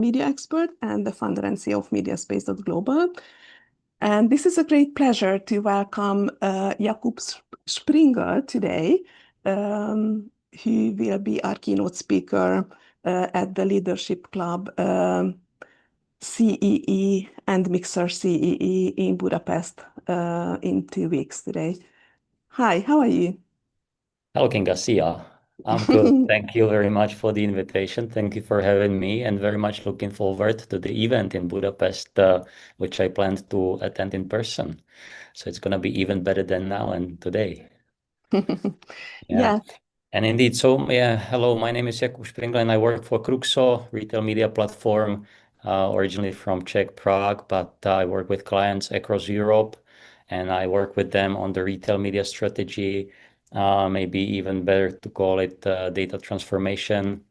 media expert and the founder and CEO of mediaspace.global. And this is a great pleasure to welcome Jakub Spryngl today, who will be our keynote speaker at the Leadership Club CEE and Mixer CEE in Budapest in 2 weeks today. Hi, how are you? Hello, Garcia. I'm good. Thank you very much for the invitation. Thank you for having me, and very much looking forward to the event in Budapest, which I planned to attend in person. So it's going to be even better than now and today. Yeah. Yeah. And indeed, so yeah, hello, my name is Jakub Spryngl and I work for Kruxo, retail media platform, originally from Czech Prague, but I work with clients across Europe and I work with them on the retail media strategy, maybe even better to call it data transformation,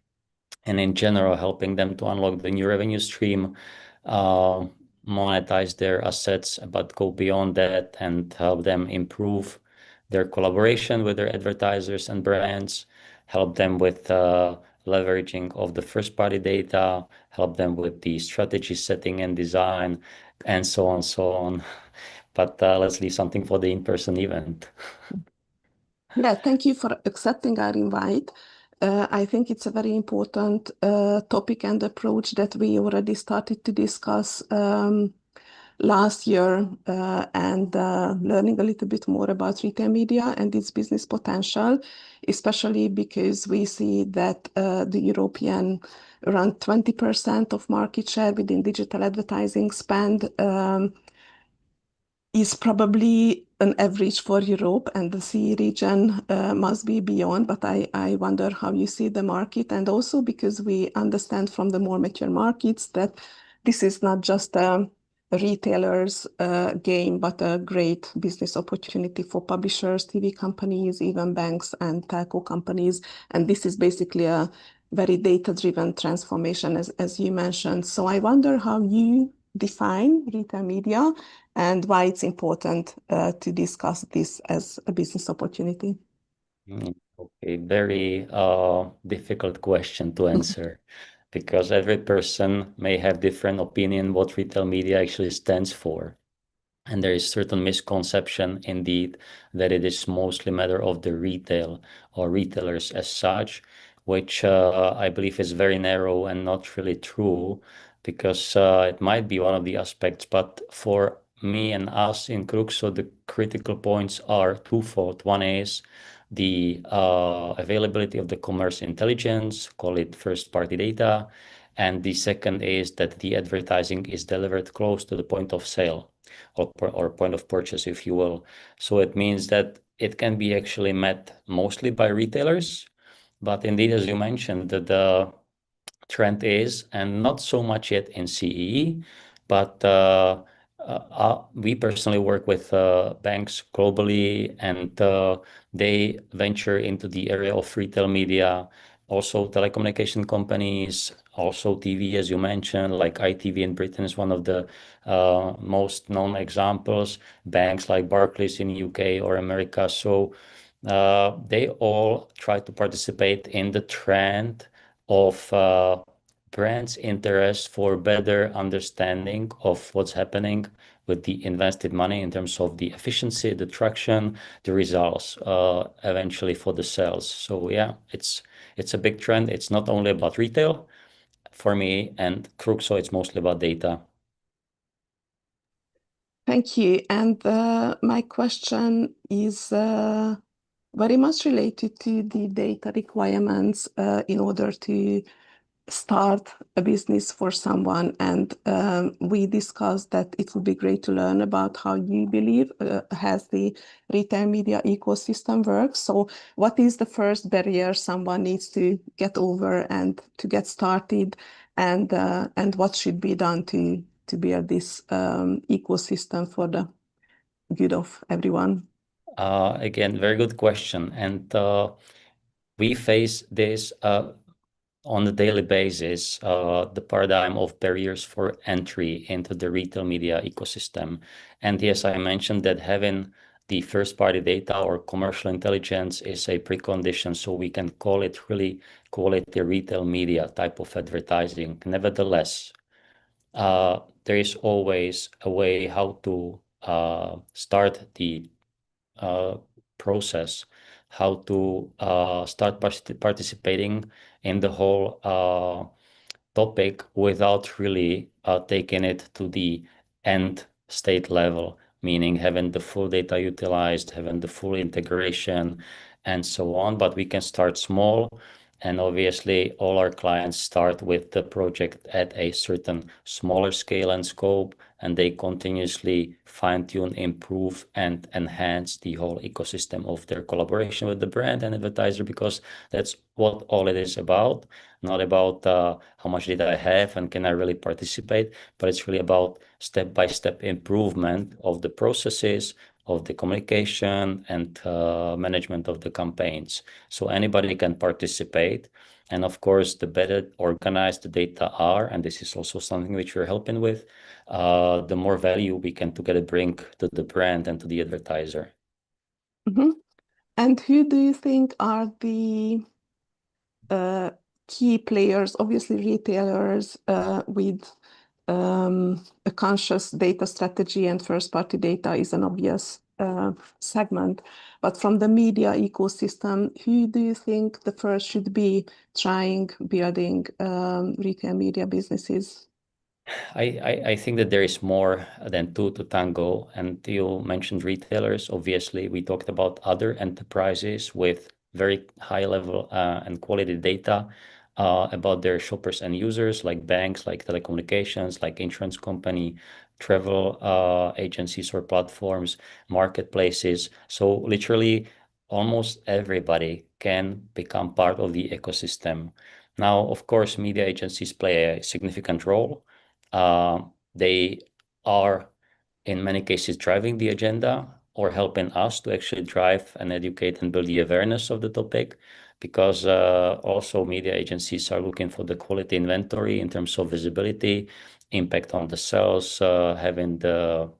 and in general, helping them to unlock the new revenue stream, monetize their assets, but go beyond that and help them improve their collaboration with their advertisers and brands, help them with leveraging of the first party data, help them with the strategy setting and design, and so on, so on. But let's leave something for the in-person event. Yeah, thank you for accepting our invite. I think it's a very important topic and approach that we already started to discuss last year and learning a little bit more about retail media and its business potential, especially because we see that the European around 20% of market share within digital advertising spend is probably an average for Europe, and the CE region must be beyond, but I wonder how you see the market, and also because we understand from the more mature markets that this is not just a retailer's game, but a great business opportunity for publishers, TV companies, even banks and telco companies. And this is basically a very data-driven transformation, as you mentioned. So I wonder how you define retail media and why it's important to discuss this as a business opportunity. Okay, very difficult question to answer because every person may have different opinion what retail media actually stands for. And there is certain misconception indeed that it is mostly matter of the retail or retailers as such, which I believe is very narrow and not really true because it might be one of the aspects, but for me and us in Kruxo, the critical points are twofold. One is the availability of the commerce intelligence, call it first party data. And the second is that the advertising is delivered close to the point of sale or point of purchase, if you will. So it means that it can be actually met mostly by retailers. But indeed, as you mentioned, the trend is, and not so much yet in CEE, but we personally work with banks globally, and they venture into the area of retail media, also telecommunication companies, also TV, as you mentioned, like ITV in Britain is one of the most known examples, banks like Barclays in UK or America. So they all try to participate in the trend of brands' interest for better understanding of what's happening with the invested money in terms of the efficiency, the traction, the results, eventually for the sales. So yeah, it's a big trend. It's not only about retail for me and Kruxo, it's mostly about data. Thank you. And my question is very much related to the data requirements in order to start a business for someone. And we discussed that it would be great to learn about how you believe has the retail media ecosystem works. So what is the first barrier someone needs to get over and to get started, and what should be done to build this ecosystem for the good of everyone? Again, very good question. And we face this on a daily basis, the paradigm of barriers for entry into the retail media ecosystem. And yes, I mentioned that having the first-party data or commercial intelligence is a precondition, so we can call it really quality retail media type of advertising. Nevertheless, there is always a way how to start the process, how to start participating in the whole topic without really taking it to the end state level, meaning having the full data utilized, having the full integration, and so on. But we can start small. And obviously, all our clients start with the project at a certain smaller scale and scope, and they continuously fine-tune, improve, and enhance the whole ecosystem of their collaboration with the brand and advertiser, because that's what all it is about. Not about how much did I have and can I really participate, but it's really about step-by-step improvement of the processes, of the communication and management of the campaigns. So anybody can participate. And of course, the better organized the data are, and this is also something which we're helping with, the more value we can together bring to the brand and to the advertiser. Mm-hmm. And who do you think are the key players? Obviously, retailers with a conscious data strategy and first-party data is an obvious segment. But from the media ecosystem, who do you think the first should be trying building retail media businesses? I think that there is more than two to tango. And you mentioned retailers. Obviously, we talked about other enterprises with very high level and quality data about their shoppers and users, like banks, like telecommunications, like insurance company, travel agencies or platforms, marketplaces. So literally, almost everybody can become part of the ecosystem. Now, of course, media agencies play a significant role. They are in many cases driving the agenda or helping us to actually drive and educate and build the awareness of the topic, because also media agencies are looking for the quality inventory in terms of visibility, impact on the sales, having the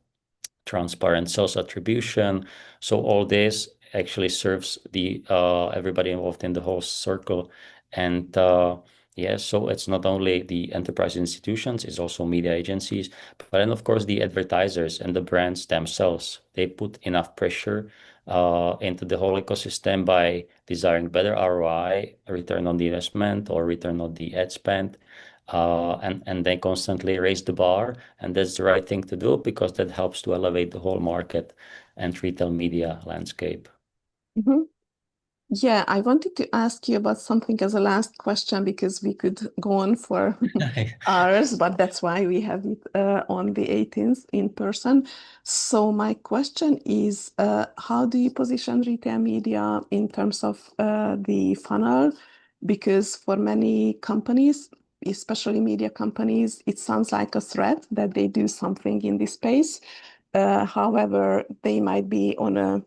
transparent sales attribution. So all this actually serves the everybody involved in the whole circle. And yes, so it's not only the enterprise institutions, it's also media agencies, but then of course the advertisers and the brands themselves. They put enough pressure into the whole ecosystem by desiring better ROI, return on the investment or return on the ad spend. And they constantly raise the bar, and that's the right thing to do because that helps to elevate the whole market and retail media landscape. Mhm. Yeah, I wanted to ask you about something as a last question because we could go on for hours, but that's why we have it on the 18th in person. So my question is, how do you position retail media in terms of the funnel? Because for many companies, especially media companies, it sounds like a threat that they do something in this space. However, they might be on a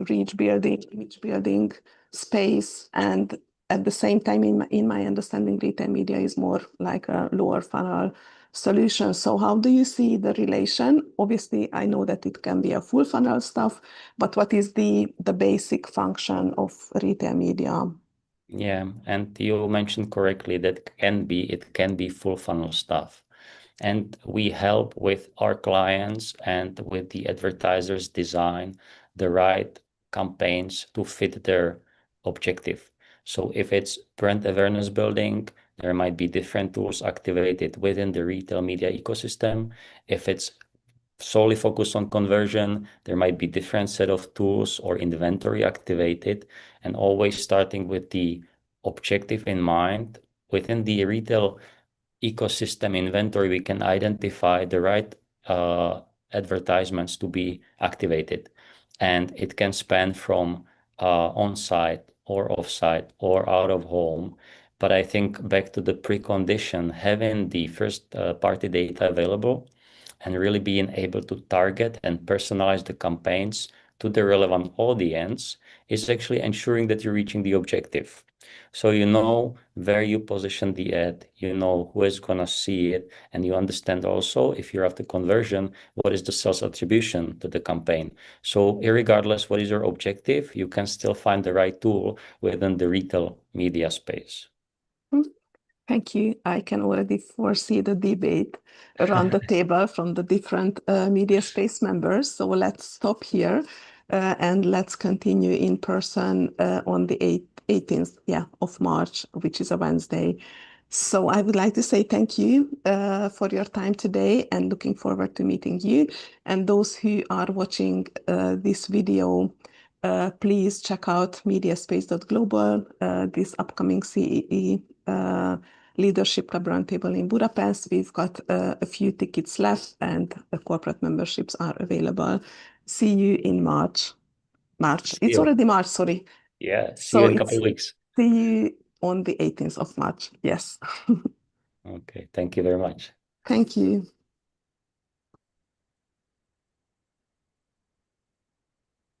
reach building space, and at the same time, in my understanding, retail media is more like a lower funnel solution. So how do you see the relation? Obviously, I know that it can be a full funnel stuff, but what is the basic function of retail media? Yeah, and you mentioned correctly that it can be full funnel stuff. And we help with our clients and with the advertisers design the right campaigns to fit their objective. So if it's brand awareness building, there might be different tools activated within the retail media ecosystem. If it's solely focused on conversion, there might be different set of tools or inventory activated, and always starting with the objective in mind. Within the retail ecosystem inventory, we can identify the right advertisements to be activated. And it can span from on-site or off-site or out of home. But I think back to the precondition, having the first party data available and really being able to target and personalize the campaigns to the relevant audience is actually ensuring that you're reaching the objective. So you know where you position the ad, you know who is gonna see it, and you understand also if you're after conversion, what is the sales attribution to the campaign. So irregardless what is your objective, you can still find the right tool within the retail media space. Thank you. I can already foresee the debate around the table from the different media space members. So let's stop here and let's continue in person on the 18th of March, which is a Wednesday. So I would like to say thank you for your time today and looking forward to meeting you. And those who are watching this video, please check out mediaspace.global, this upcoming CEE Leadership Club Roundtable in Budapest. We've got a few tickets left and corporate memberships are available. See you in March. It's already March, sorry. Yeah, see you So in a couple it's of weeks. see you on the 18th of March. Yes. Okay, thank you very much. Thank you.